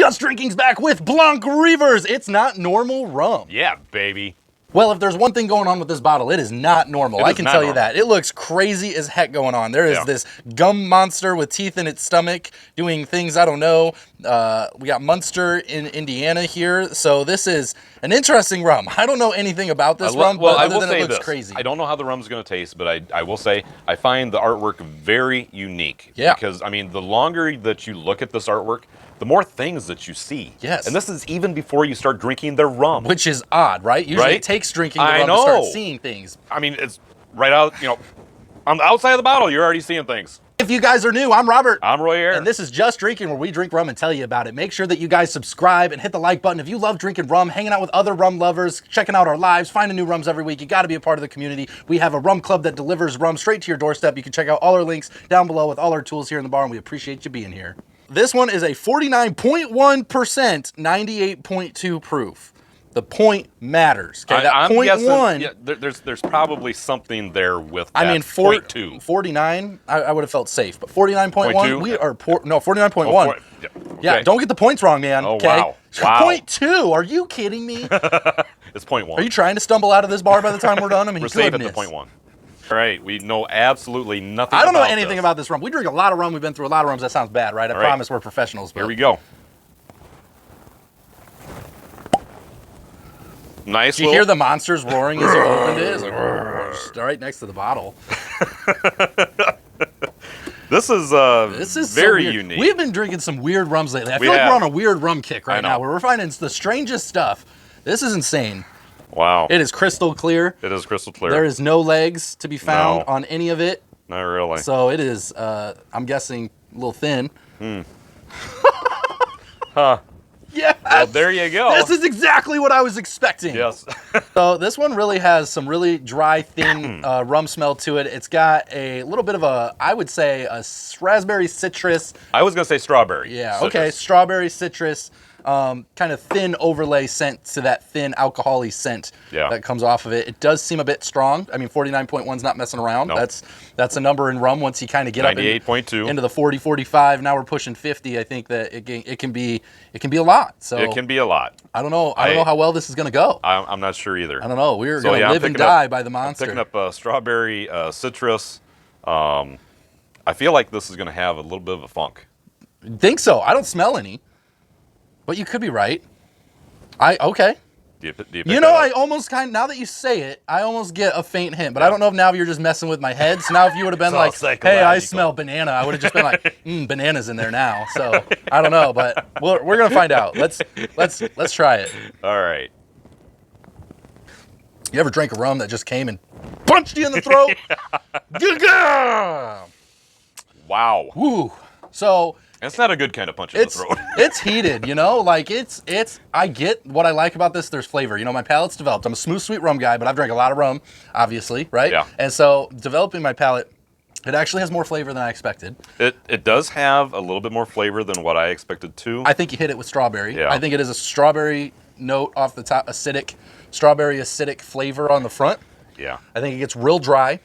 Just Drinking's back with Blanq Reavers. It's not normal rum. Yeah, baby. Well, if there's one thing going on with this bottle, it is not normal. I can tell you that. It looks crazy as heck going on. There is this gum monster with teeth in its stomach doing things I don't know. We got Munster in Indiana here. So this is an interesting rum. I don't know anything about this rum, but other than it looks crazy. I don't know how the rum's going to taste, but I will say I find the artwork very unique. Yeah. Because, I mean, the longer that you look at this artwork, the more things that you see. Yes. And this is even before you start drinking their rum. Which is odd, right? Usually it takes drinking the rum to start seeing things. I mean, it's right out, on the outside of the bottle, you're already seeing things. If you guys are new, I'm Robert. I'm Roy Air. And this is Just Drinking, where we drink rum and tell you about it. Make sure that you guys subscribe and hit the like button. If you love drinking rum, hanging out with other rum lovers, checking out our lives, finding new rums every week, you got to be a part of the community. We have a rum club that delivers rum straight to your doorstep. You can check out all our links down below with all our tools here in the bar, and we appreciate you being here. This one is a 49.1%, 98.2 proof. The point matters. Okay, that I'm point guessing, one. Yeah, there's probably something there with that. I mean, 0.2. 49, I would have felt safe, but 49.1, we are no 49.1. Oh, okay. Yeah, don't get the points wrong, man. Oh, okay? wow. Wow. 0.2, are you kidding me? It's 0.1. Are you trying to stumble out of this bar by the time we're done? I mean, we're safe at the 0.1. All right, we know absolutely nothing. I don't know anything about this rum. We drink a lot of rum. We've been through a lot of rums. That sounds bad, right? I promise we're professionals. But here we go. Nice. Do you hear the monsters roaring as you opened it? It's like, right next to the bottle. This is very unique. We've been drinking some weird rums lately. I feel like we're on a weird rum kick right now, where we're finding the strangest stuff. This is insane. Wow. It is crystal clear. It is crystal clear. There is no legs to be found on any of it. Not really. So it is, I'm guessing, a little thin. Huh. Yeah. Well, there you go. This is exactly what I was expecting. Yes. So this one really has some really dry, thin rum smell to it. It's got a little bit of a, I would say, a raspberry citrus. I was going to say strawberry. Yeah, citrus. Okay. Strawberry citrus. Kind of thin overlay scent to that thin alcohol-y scent that comes off of it. It does seem a bit strong. I mean, 49.1's not messing around. No. That's a number in rum. Once you kind of get up into the 40, 45, now we're pushing 50. I think that it can be a lot. So it can be a lot. I don't know. I don't know how well this is going to go. I'm not sure either. I don't know. We're going to live and die by the monster. I'm picking up strawberry citrus. I feel like this is going to have a little bit of a funk. Think so. I don't smell any. But you could be right. Okay. Do you pick I almost now that you say it, I almost get a faint hint. But I don't know if now you're just messing with my head. So now if you would have been like, hey, I smell banana, I would have just been like, banana's in there now. So I don't know, but we're gonna find out. Let's try it. All right. You ever drank a rum that just came and punched you in the throat? Wow. Woo. So it's not a good kind of punch in the throat. It's heated, like I get what I like about this. There's flavor. My palate's developed. I'm a smooth, sweet rum guy, but I've drank a lot of rum, obviously, right? Yeah. And so developing my palate, it actually has more flavor than I expected. It does have a little bit more flavor than what I expected too. I think you hit it with strawberry. Yeah. I think it is a strawberry note off the top, strawberry acidic flavor on the front. Yeah. I think it gets real dry,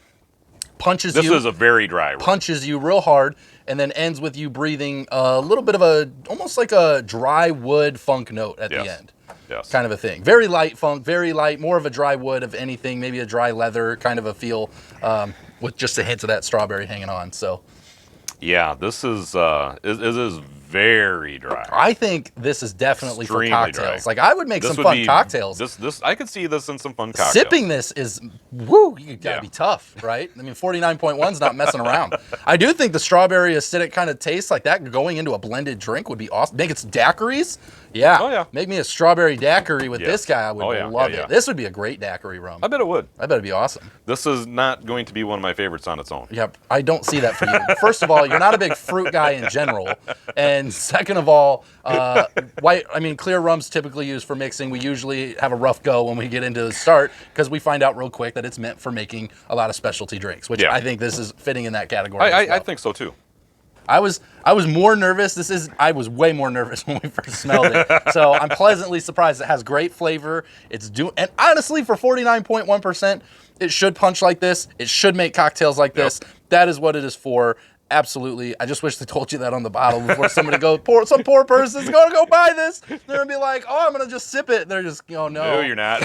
punches you. This is a very dry rum. Punches you real hard. And then ends with you breathing a little bit of almost like a dry wood funk note at the end. Yes. Kind of a thing. Very light funk, very light, more of a dry wood of anything, maybe a dry leather kind of a feel with just a hint of that strawberry hanging on. So, yeah, this is it is very dry. I think this is definitely for cocktails. Dry. Like I would make some fun cocktails. This I could see this in some fun cocktails. Sipping this is woo. You gotta be tough, right? I mean, 49.1's not messing around. I do think the strawberry acidic kind of taste like that going into a blended drink would be awesome. Make it daiquiris. Yeah. Oh yeah. Make me a strawberry daiquiri with this guy. I would love it. This would be a great daiquiri rum. I bet it would. I bet it'd be awesome. This is not going to be one of my favorites on its own. Yep. I don't see that for you. First of all, you're not a big fruit guy in general. And second of all, clear rum's typically used for mixing. We usually have a rough go when we get into the start because we find out real quick that it's meant for making a lot of specialty drinks, which I think this is fitting in that category. I think so too. I was more nervous. I was way more nervous when we first smelled it. So I'm pleasantly surprised. It has great flavor. And honestly, for 49.1%, it should punch like this. It should make cocktails like this. That is what it is for. Absolutely. I just wish they told you that on the bottle before somebody some poor person's going to go buy this. They're going to be like, oh, I'm going to just sip it. They're just, no. No, you're not.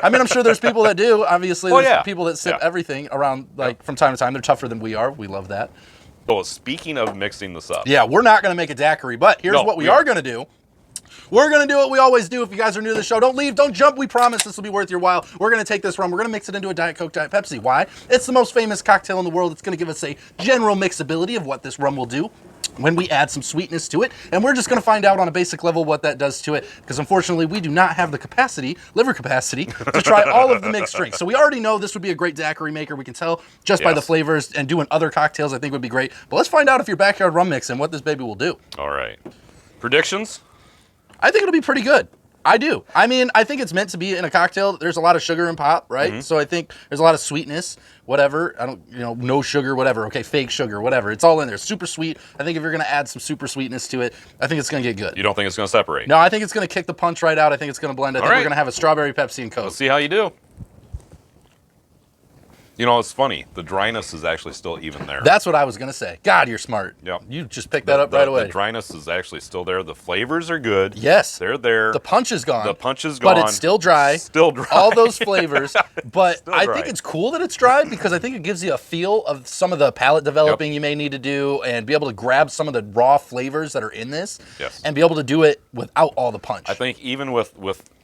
I mean, I'm sure there's people that do. Obviously, there's people that sip Yeah. everything around, from time to time. They're tougher than we are. We love that. So speaking of mixing this up. Yeah, we're not going to make a daiquiri, but here's what we are going to do. We're going to do what we always do. If you guys are new to the show, don't leave, don't jump. We promise this will be worth your while. We're going to take this rum. We're going to mix it into a Diet Coke, Diet Pepsi. Why? It's the most famous cocktail in the world. It's going to give us a general mixability of what this rum will do when we add some sweetness to it. And we're just going to find out on a basic level what that does to it. Because unfortunately, we do not have the capacity, liver capacity, to try all of the mixed drinks. So we already know this would be a great daiquiri maker. We can tell just by the flavors, and doing other cocktails I think would be great. But let's find out if your backyard rum mix and what this baby will do. All right. Predictions? I think it'll be pretty good. I do. I mean, I think it's meant to be in a cocktail. There's a lot of sugar and pop, right? So I think there's a lot of sweetness, whatever. I don't, no sugar, whatever. Okay, fake sugar, whatever. It's all in there. Super sweet. I think if you're going to add some super sweetness to it, I think it's going to get good. You don't think it's going to separate? No, I think it's going to kick the punch right out. I think it's going to blend. I think we're going to have a strawberry Pepsi and Coke. Let's see how you do. You know, it's funny. The dryness is actually still even there. That's what I was going to say. God, you're smart. Yep. You just picked that up right away. The dryness is actually still there. The flavors are good. Yes. They're there. The punch is gone. The punch is gone. But it's still dry. Still dry. All those flavors. But Still I dry. think it's cool that it's dry because I think it gives you a feel of some of the palate developing you may need to do and be able to grab some of the raw flavors that are in this and be able to do it without all the punch. I think even with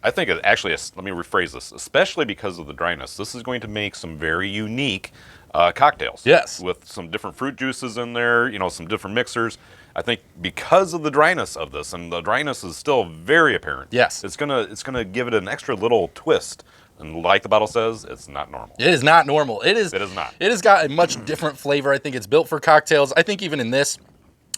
I think it actually, let me rephrase this, especially because of the dryness, this is going to make some very unique cocktails. Yes. With some different fruit juices in there, some different mixers. I think because of the dryness of this, and the dryness is still very apparent. Yes. It's gonna give it an extra little twist. And like the bottle says, it's not normal. It is not normal. It is not. It has got a much different flavor. I think it's built for cocktails. I think even in this,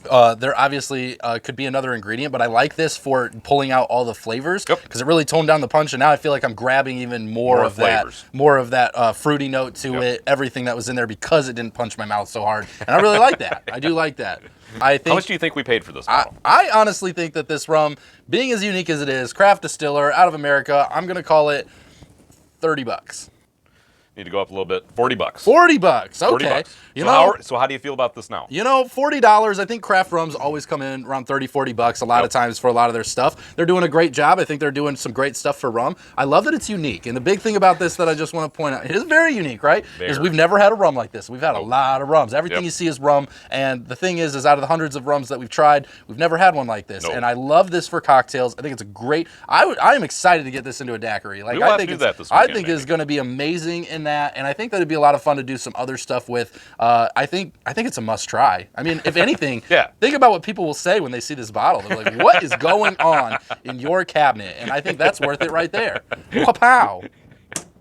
there obviously could be another ingredient, but I like this for pulling out all the flavors because it really toned down the punch, and now I feel like I'm grabbing even more of flavors. that fruity note to it, everything that was in there because it didn't punch my mouth so hard, and I really like that. I do like that. I think, how much do you think we paid for this bottle? I honestly think that this rum, being as unique as it is, craft distiller out of America, I'm gonna call it $30. Need to go up a little bit. $40. $40. Okay. $40. So how do you feel about this now? $40. I think craft rums always come in around $30-$40 a lot of times for a lot of their stuff. They're doing a great job. I think they're doing some great stuff for rum. I love that it's unique. And the big thing about this that I just want to point out, it is very unique, right? Is we've never had a rum like this. We've had a lot of rums. Everything you see is rum. And the thing is out of the hundreds of rums that we've tried, we've never had one like this. And I love this for cocktails. I think it's a great. I am excited to get this into a daiquiri. Like I think it's going to be amazing in that, and I think that it'd be a lot of fun to do some other stuff with. I think it's a must try. I mean, if anything, think about what people will say when they see this bottle. They're like, "What is going on in your cabinet?" And I think that's worth it right there. Pow.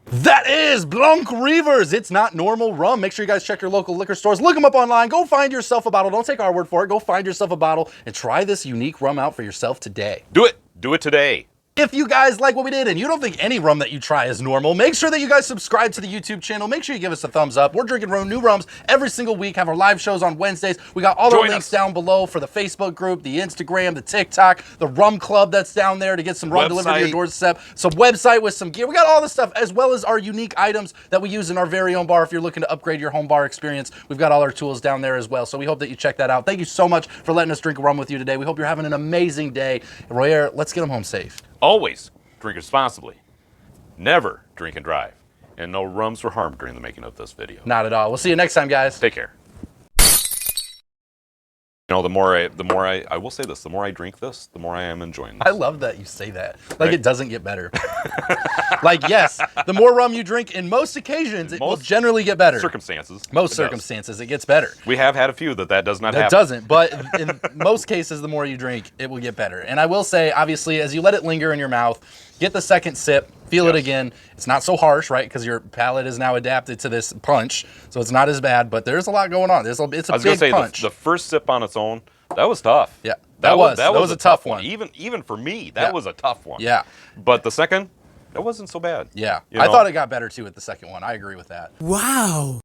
That is Blanq Reavers. It's not normal rum. Make sure you guys check your local liquor stores. Look them up online. Go find yourself a bottle. Don't take our word for it. Go find yourself a bottle and try this unique rum out for yourself today. Do it. Do it today. If you guys like what we did and you don't think any rum that you try is normal, make sure that you guys subscribe to the YouTube channel. Make sure you give us a thumbs up. We're drinking new rums every single week, have our live shows on Wednesdays. We got all our links down below for the Facebook group, the Instagram, the TikTok, the rum club that's down there to get some rum delivered to your doorstep, some website with some gear. We got all this stuff as well as our unique items that we use in our very own bar. If you're looking to upgrade your home bar experience, we've got all our tools down there as well. So we hope that you check that out. Thank you so much for letting us drink rum with you today. We hope you're having an amazing day. Royer, let's get them home safe. Always drink responsibly. Never drink and drive. And no rums were harmed during the making of this video. Not at all. We'll see you next time, guys. Take care. The more I will say this, the more I drink this, the more I am enjoying this. I love that you say that. Like it doesn't get better. Like, yes, the more rum you drink, in most occasions, it will generally get better. Circumstances. Most circumstances, it gets better. We have had a few that does not happen. That doesn't, but in most cases, the more you drink, it will get better. And I will say, obviously, as you let it linger in your mouth, get the second sip, feel it again. It's not so harsh, right? Because your palate is now adapted to this punch, so it's not as bad, but there's a lot going on. It's a big punch. The first sip on its own, that was tough. Yeah, that was a tough one. Even for me, that was a tough one. Yeah. But the second, that wasn't so bad. Yeah. I thought it got better, too, at the second one. I agree with that. Wow.